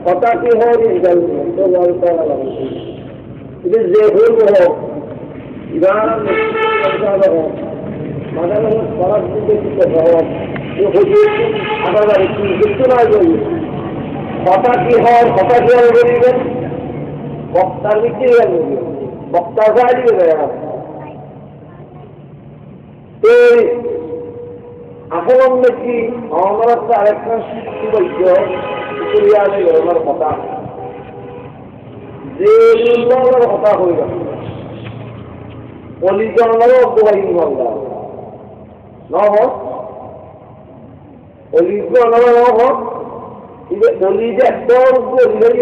কথা কি হয় তো বলতে এটা যে হইব হোক হোক মাঝে মাঝে খরার দিকে হোক কিছু নয় বলি কথা কি হয় কথা কি হবে বলিবেন বক্তার দিকে বক্তার গাড়ি আসল কি আমার একটা আরেকটা সুবৈধ আমার কথা যে কথা হয়ে গেল অলিজনেরও দোয়াই মাল্লা নহক অলিজনেরও নহক অলি যে একদম অলিগারি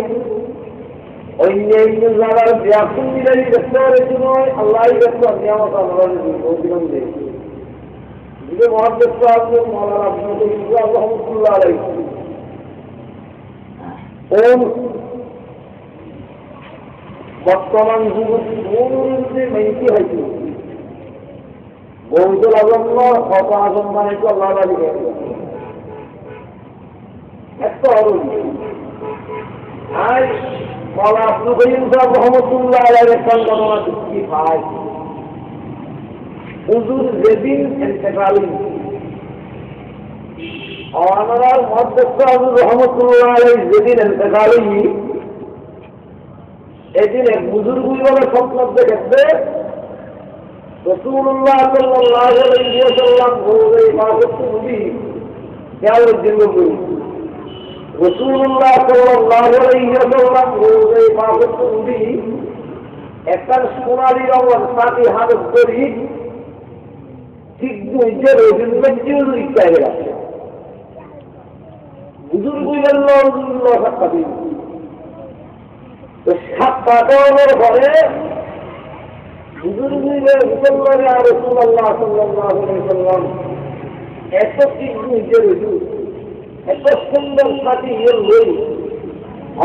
অন্যান্য জায়গার ব্যাকুল মিলারি দেখতে পারে নয় আল্লাহ দেখতে নিয়ামত আমরা অভিনন্দন দেয় যদি মহাদেশ্ব আসবে মৌলানা রহমতুল্লাহ আলাই বর্তমান যুগের মেয়েটি হয়েছিল বহুদুল আজন্ম হত আজম মানে তো আল্লাহ আলী একটা আর মৌলা আব্দুল করিম সাহেব রহমতুল্লাহ আলাই একটা ঘটনা কি ভাই হুজুর যেদিন ইন্তেকালি আমার মহাদেশ্ব আব্দুল রহমতুল্লাহ আলাই যেদিন ইন্তেকালি এদিন এক বুজুর্গই বলে স্বপ্ন দেখেছে রাসূলুল্লাহ সাল্লাল্লাহু আলাইহি ওয়াসাল্লাম বলে মাহফুজ নবী কিয়ামত দিন বলি রাসূলুল্লাহ সাল্লাল্লাহু আলাইহি ওয়াসাল্লাম বলে মাহফুজ নবী একটা সোনালী রঙের সাথে হাত ধরি ঠিক দুইটা রোজের মধ্যে লিখতে গেছে বুজুর্গই বলল রাসূলুল্লাহ সাল্লাল্লাহু সাক্ষাতের পরে বুজুর্গদের মুসলমানে আর রাসূলুল্লাহ সাল্লাল্লাহু আলাইহি ওয়াসাল্লাম এত কিছু এত সুন্দর সাথী হই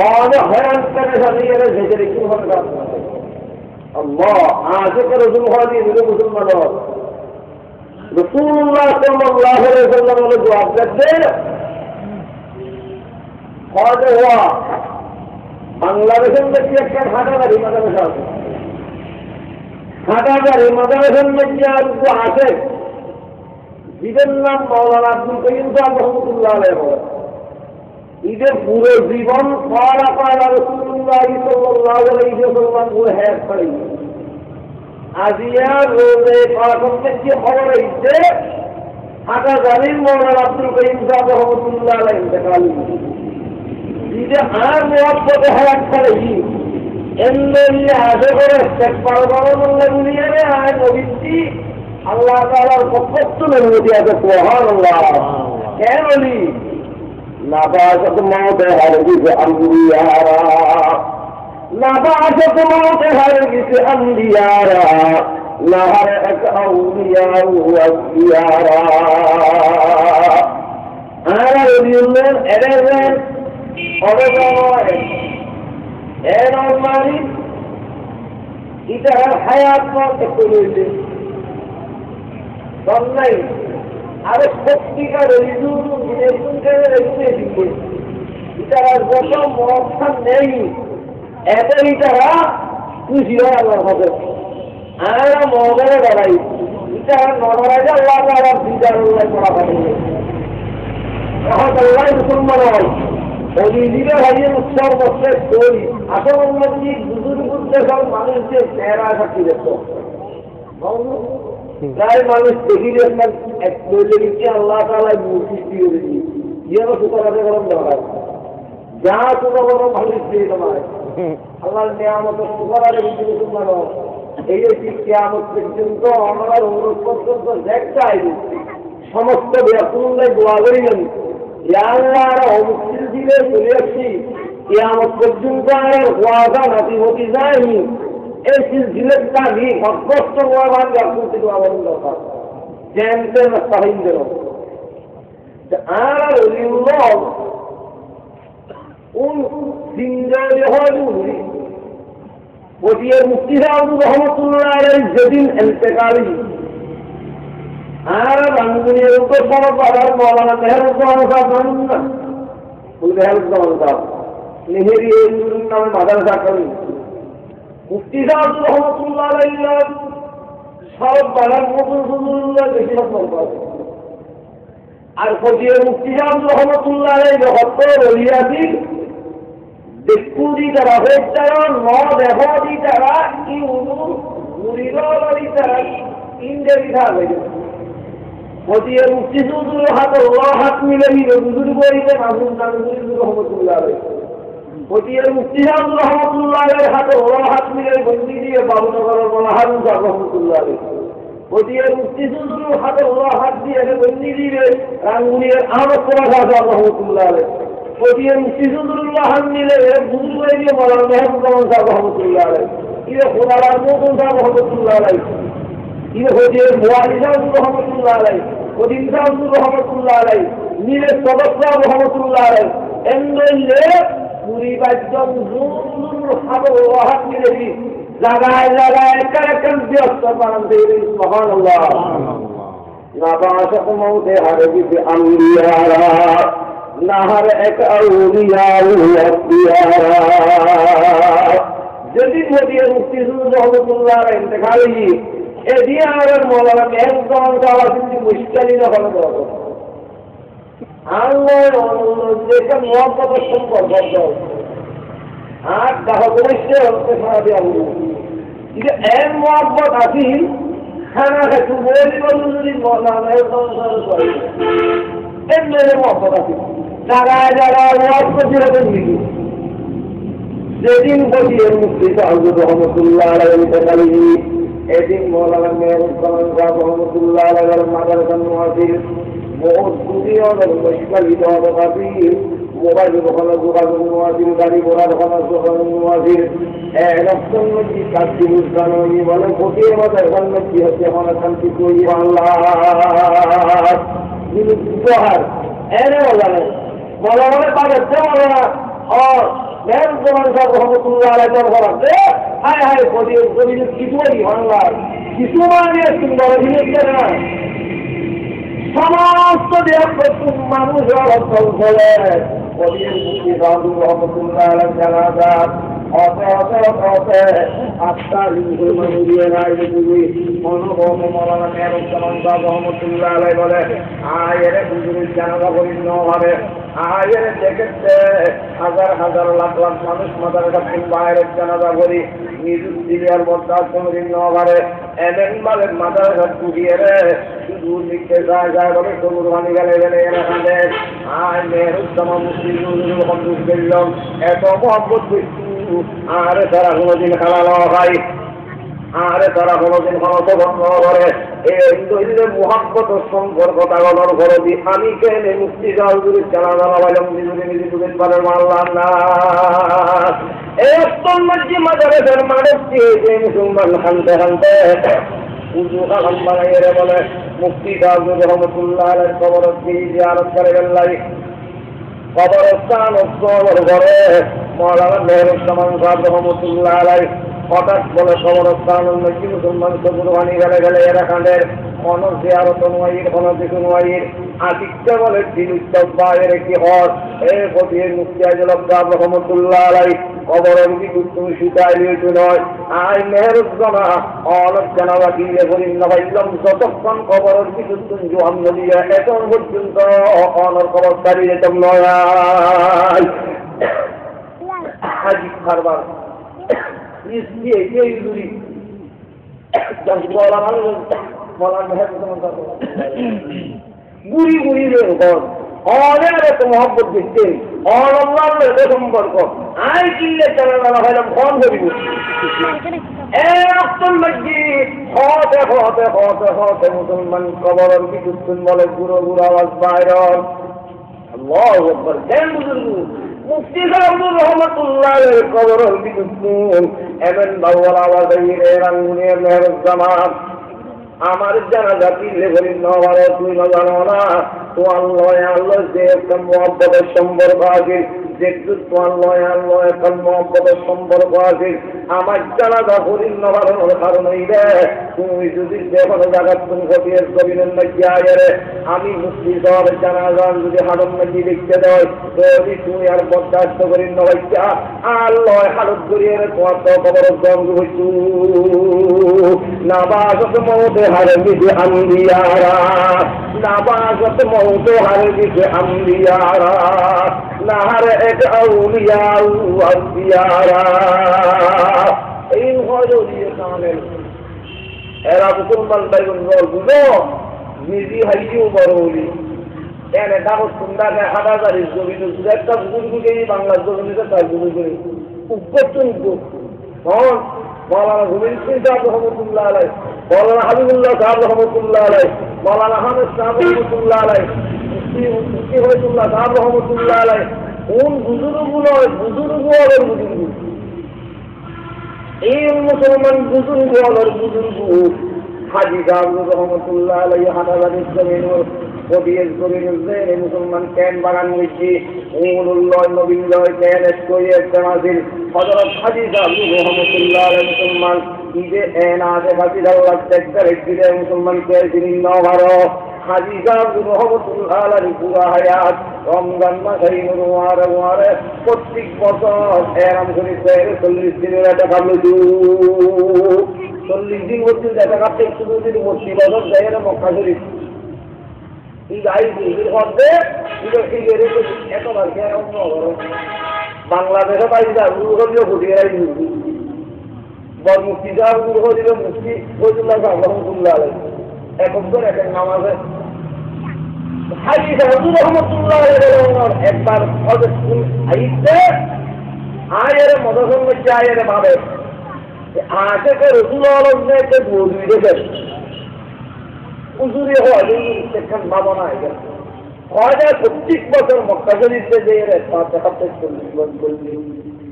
আর হয়রান করে সাথে ভেজে কি হবে আল্লাহ আজকে রাসূল হদি মুসলমান রাসূলুল্লাহ সাল্লাল্লাহু আলাইহি ওয়াসাল্লাম জবাব দেন কত হওয়া বাংলাদেশের মধ্যে একটা হাটাগাড়ি মাদ্রাসা আছে হাটাগাড়ি মাদ্রাসার মধ্যে আর আছে ঈদের নাম মৌলানা আব্দুল করিম সাহেব রহমতুল্লাহ আলাইহি ঈদের পুরো জীবন পাড়া পাড়া রাসূলুল্লাহ সাল্লাল্লাহু আলাইহি ওয়াসাল্লাম পুরো হ্যাঁ করে আজিয়া রোজে পাড়ার মধ্যে খবর হইছে হাটাগাড়ির মৌলানা আব্দুল করিম সাহেব রহমতুল্লাহ আলাইহি ইন্তেকাল আর মহব্বত হায়াত করে এমনি আশা করে দুনিয়ারে আর নবীজি আল্লাহ তাআলার পক্ষে অনুমতি আছে সুবহানাল্লাহ কেন বলি নাবাশত মওতে হারগিজ আম্বিয়ারা নাবাশত মওতে হারগিজ আম্বিয়ারা লাহার এক আউলিয়া ওয়া আসিয়ারা আর রাদিয়াল্লাহু এরেন ইটার হায়াত নাই আরে সত্যিকার ইটার যত মহা নেই এত ইটারা খুশি হয় আল্লাহর হবে আর মহরে দাঁড়াই ইটার নড়াই আল্লাহ তাআলা দিদার করা পারে আল্লাহ মুসলমান হয় অলিজিরা ভাইয়ের উৎসব বসে তৈরি আসল উন্নতি বুজুর্গ সব মানুষদের চেহারা থাকি দেখত প্রায় মানুষ দেখি দেখি আল্লাহ তাআলা সৃষ্টি করে দিই ইয়েরও সুতরাতে গরম দরকার যা ছোট বড় মানুষ দিয়ে তোমার আল্লাহর নিয়ামত সুতরাতে মুসলমান এই যে কিয়ামত পর্যন্ত আমরা অনুরোধ পর্যন্ত দেখতে সমস্ত ব্যাকুলতায় দোয়া করি জানি আল্লাহ অমুসলিম দিলে চলে আসছি কিয়ামত পর্যন্ত আর ওয়াদা নাতিমতি যায়নি এই সিলসিলার দাবি অভ্যস্ত হওয়া ভাঙ্গা করতে দোয়া করেন দরকার জ্যানতে সাহিন দেন আর অলিউল্লাহ জিন্দারে হয় ওটিয়ে মুফতি সাহেব রহমতুল্লাহ আলাইহি যেদিন ইন্তেকালি আর বাংলাদেশের উপর বড় বাবার মৌলানা মেহরুজ্জামান সাহেব নেহেরি নামে মাদ্রাসা করেন মুফতি সাহেব রহমতুল্লাহ আলাইহি সব বাগান মজুরুল্লাহ বেশি সম্পর্ক আছে আর ফজিয়ে মুফতি সাহেব রহমতুল্লাহ আলাইহি হত্য রলিয়াদি দেখুদি তারা হত্যার ন দেহদি তারা কি মুরিদি তারা ইন্দ্রিয় বিভাগ হয়ে গেছে ফজিয়ে মুফতি সুদুল হাত মিলে মিলে বুজুর বইতে মাহমুদ নানুর রহমতুল্লাহ আলাইহি ফজিয়ে মুফতি সাহেব রহমতুল্লাহ আলাইহি হাত মিলে বন্দি দিয়ে বাবুনগরের বলা হারুন সাহেব রহমতুল্লাহ আলাইহি ফজিয়ে মুফতি সুদুল হাত দিয়ে বন্দি দিয়ে রাঙ্গুনিয়ার আহমদ কোরআন সাহেব রহমতুল্লাহ আলাইহি ফজিয়ে মুফতি সুদুল্লাহ হাত মিলে বুজুর বই দিয়ে বলা মেহবুব সাহেব রহমতুল্লাহ আলাইহি ইয়ে খোদার মতন সাহেব রহমতুল্লাহ আলাইহি ইয়ে ফজিয়ে মুআলি সাহেব রহমতুল্লাহ আলাইহি ফজিল সাহেব রহমতুল্লাহ আলাইহি নীলে সদক সাহেব রহমতুল্লাহ আলাইহি এন্ডলে পুরি বাদ্যম জুর হাত মিলে দি লাগায় লাগায় কারকম ব্যস্ত বানাতে সুবহানাল্লাহ নাবাশক মউতে হারবি আম্বিয়ারা নাহার এক আউলিয়া ওয়াসিয়ারা যদি ফজিয়ে মুফতি রহমতুল্লাহ আলাইহি দেখালি এদিকে আমাদের মৌলানা মেহবুব সাহেব মুশকিল না হলো তো আল্লাহর অনুরোধ যেটা মহব্বতের সম্পর্ক আর তাহা বলেছে হতে সাথে আমু এটা এর মহব্বত আছে খানা খাচ্ছু বলি বলি মৌলানা মেহবুব সাহেব করে এর মেরে মহব্বত আছে জায়গায় জায়গায় ওয়াজ করতে হবে যেদিন ফজিয়ে মুফতি সাহেব রহমতুল্লাহ আলাইহি দেখালি এদিন মৌলানা মেহবুব সাহেব রহমতুল্লাহ আলাইহি মাদ্রাসার মুআদ্দিন বহুত দুনিয়ার মুশকিল হবে মোবাইল দোকানে যোগাযোগ মুআদ্দিন গাড়ি ঘোড়া দোকানে যোগাযোগ মুআদ্দিন এরকম কি কাজী বুঝানো এই বলে ফজিয়ে মাদ্রাসার কি হচ্ছে আমরা শান্তি কই আল্লাহ যিনি উপহার এনে মৌলানা পাবে মৌলানা আর মেহবুব সাহেব রহমতুল্লাহ আলাইহি বলতে হায় হায় ফজিয়ে জমিনে কিছুই বাংলা কিছু মানে সুন্দর জিনিস না সমস্ত দেশ মানুষ অর্থন করে ফজিয়ে মুফতি সাহেব রহমতুল্লাহ আলাইহি জানাজা অতে আত্মা লিঙ্গের মানুষের রায় বুঝি অনুভব মৌলানা মেহবুব সাহেব রহমতুল্লাহ আলাইহি বলে আয়ের বুঝুর জানাজা করি নভাবে আয়ের দেখেছে হাজার হাজার লাখ লাখ মানুষ মাথার কাছে বাইরের জানাজা করি নিযুক্তির মধ্যে কোনদিন নভাবে এমন ভাবে মাথার কাছে ঢুকিয়ে রে শুধু লিখতে যায় বলে তবুর ভানি গেলে গেলে এরা কাঁদে আয় মেহবুব সাহেব মুফতি রহমতুল্লাহ করলাম এত মহব্বত আরে তারা কোনোদিন খালা লওয়া ভাই আরে তারা কোনোদিন ক্ষমতা বন্ধ করে এই দৈরে মোহাম্মত সম্পর্ক তাগলর করে দি আমি কেনে মুক্তি গাউজুরি চালা দাঁড়ালাম নিজে নিজে দুদিন পরে মারলাম না এই অস্তম মজ্জি মাদারের মানুষ যে মুসলমান হানতে হানতে উজু খালাম বানাইয়ে বলে মুক্তি গাউজুর রহমতুল্লাহ আলাইহি কবর জিয়ারত করে গেলাই কবরস্থান উৎসবের ঘরে মৌলানা মেহবুব সাহেব রহমতুল্লাহ আলাইহি হঠাৎ বলে কবরস্থান উন্নতি মুসলমান কুরবানি গেলে গেলে এরা কাঁদের কোন জিয়ারত নয় কোন কিছু নয় আদিত্য বলে দিনুত্তর বাইরে কি হস এ ফজিয়ে মুফতি সাহেব রহমতুল্লাহ আলাইহি কবরের বিদ্যুৎ তুমি সুতায় লিয়েছ নয় আয় মেহরুজ জানা অনেক জানাবা দিলে বলিন না ভাইলাম যতক্ষণ কবরের বিদ্যুৎ তুমি জোহান নদীয়া এখন পর্যন্ত অনর কবর চালিয়ে যেতাম নয় হাজি খারবার বুড়ি বুড়ি অনেক মহব্বত দিচ্ছে অনল্লাহ সম্পর্ক আই কিনলে চালা হইলাম ফোন করিব একদম হতে হতে হতে হতে মুসলমান কবরের বিদ্যুৎ বলে গুঁড়ো গুঁড়ো আওয়াজ বাইর আল্লাহু আকবার কেন বুঝুন মুফতি সাহেব রহমতুল্লাহ আলাইহি কবরের বিদ্যুৎ এমন বাউল আওয়াজ এর রাঙ্গুনিয়ার মেহরুজ জামাত আমার জানাজা দিলে বলি নবারে তুই জানো না তো আল্লাহ আল্লাহ যে একটা মহব্বতের সম্পর্ক আছে যেহেতু তোমার লয় আর লয় এখন মহব্বতের সম্পর্ক আছে আমার জানাজা করিন নবানোর কারণেই রে তুমি যদি যে কোনো জায়গা তুমি ঘটিয়ে করিলেন নাকি আগে আমি মুক্তি দেওয়ার জানাজান যদি হারণ নাকি দেখতে দেয় যদি তুমি আর বরদাস্ত করিন নবাইয়া আর লয় হারত করিয়ে তোমার তো খবর জন্ম হইতু নাবাজত মৌতে হারে বিধি আম্বিয়ারা নাবাজত মৌতে হারে বিধি আম্বিয়ারা নাহার এক আউলিয়া আম্বিয়ারা এই হজরিয়ে কামেল এরা মুসলমান ভাইগুন বুঝো নিজে হাইও বড় হলি এনে কাগজ সুন্দর হাজারি জমিন একটা বুজুর্গকে বাংলার জমিনে তার বুজুর্গ উৎপত্তি তখন মৌলানা গোবিন্দ সিং সাহেব রহমতুল্লাহ আলাই মৌলানা হাবিবুল্লাহ সাহেব রহমতুল্লাহ আলাই মৌলানা আহমেদ সাহেব রহমতুল্লাহ আলাই মুফতি হইতুল্লাহ সাহেব রহমতুল্লাহ আলাই কোন বুজুর্গগুলো বুজুর্গ আর বুজুর্গ এই মুসলমান বুজুর্গ আর বুজুর্গ হাজি সাহেব রহমতুল্লাহ আলাই হাটাজারির জমিন ওদিয়ের জমিন মুসলমান ক্যান বাগান নিচ্ছি উল্লয় নবীল্লয় ক্যান এসে নাজির হযরত হাজি সাহেব রহমতুল্লাহ আলাই মুসলমান ঈদে এন আজে হাজি আল্লাহ দেখতে রেখে মুসলমান কে যিনি নবারো হাজি সাহেব রহমতুল্লাহ আলাই পুরা হায়াত রমজান মাসে নোয়ারে প্রত্যেক বছর এরাম শরীফে 40 দিনের একটা কাবলু 40 দিন হচ্ছে দেখা কাটতে শুধু যদি 30 বছর যায় মক্কা শরীফ বাংলাদেশে পাইছিলাম গুরু হলেও ফুটিয়ে বল মুক্তি সাহেব গুরু হলিল মুক্তি ফজলুল্লাহ সাহেব রহমতুল্লাহ আলাই একবার এক নামাজে হাজি সাহেব রহমতুল্লাহ একবার আইতে আয়ের মদসন মধ্যে আয়ের ভাবে আশে রসুল আলম দুই দেখে উজুরি হয় সেখান ভাবনা হয় প্রত্যেক বছর মক্কা শরীফে যে দেখাতে 40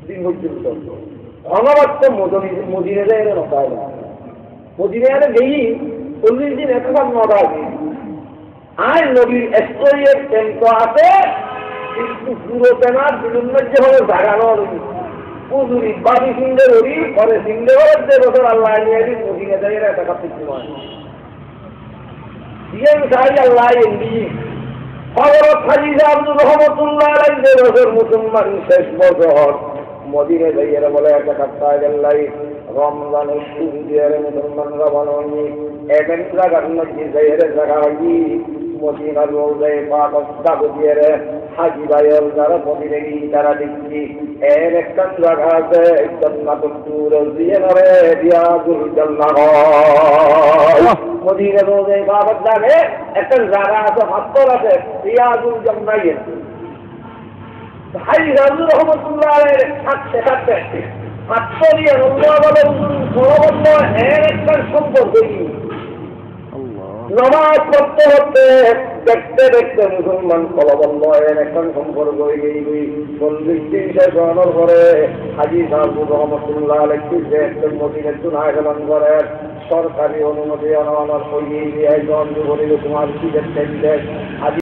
দিন পর্যন্ত অনবাক্য মদিনে যায় নয় না মদিনে গেই 40 দিন এখন নটা আর নবীর স্টোরির টেম্প আছে কিন্তু পুরো তেনার বিভিন্ন যে হলো জাগানো উজুরি বাবি সিংহে হরি পরে সিংহে যে বছর আল্লাহ নিয়ে মদিনে যায় একটা কাপড় সময় হযরত হাজী আব্দুর রহমতুল্লাহ আলাইহি যে বছর মুসলমান শেষ বছর মদিনে যাইয়ে বলে একটা কথা গেলাই রমজান শুরু দিয়ে মুসলমানরা বলনি এবেন জায়গার মধ্যে যাইয়ে জায়গা হই মদিনার রোজায় পাক দাগ দিয়ে হাজী ভাইয়ের যারা মদিনে গিয়ে তারা দেখছি এর একটা জায়গা আছে জান্নাতুল তুর দিয়ে নরে রিয়াজুল জান্নাহ মদিনা রোজায় বাবার দাগে একটা জায়গা আছে হাতর আছে রিয়াজুল জান্নাহ হাজী আব্দুর রহমতুল্লাহ আলাইহি থাকতে হাতর দিয়ে আল্লাহ বলে সরবন্ন এর একটা সম্পর্ক নামাজ পড়তে হতে দেখতে দেখতে মুসলমান কলবল্ল এখন সম্পর্ক হয়ে গেই 40 দিন শেষ হওয়ার পরে হাজী সাহেব রহমতুল্লাহ আলাইহি যে মদিনার চুনায়গণ করেন সরকারি অনুমতি আনানোর হয়ে গিয়ে তোমার কি দেখতে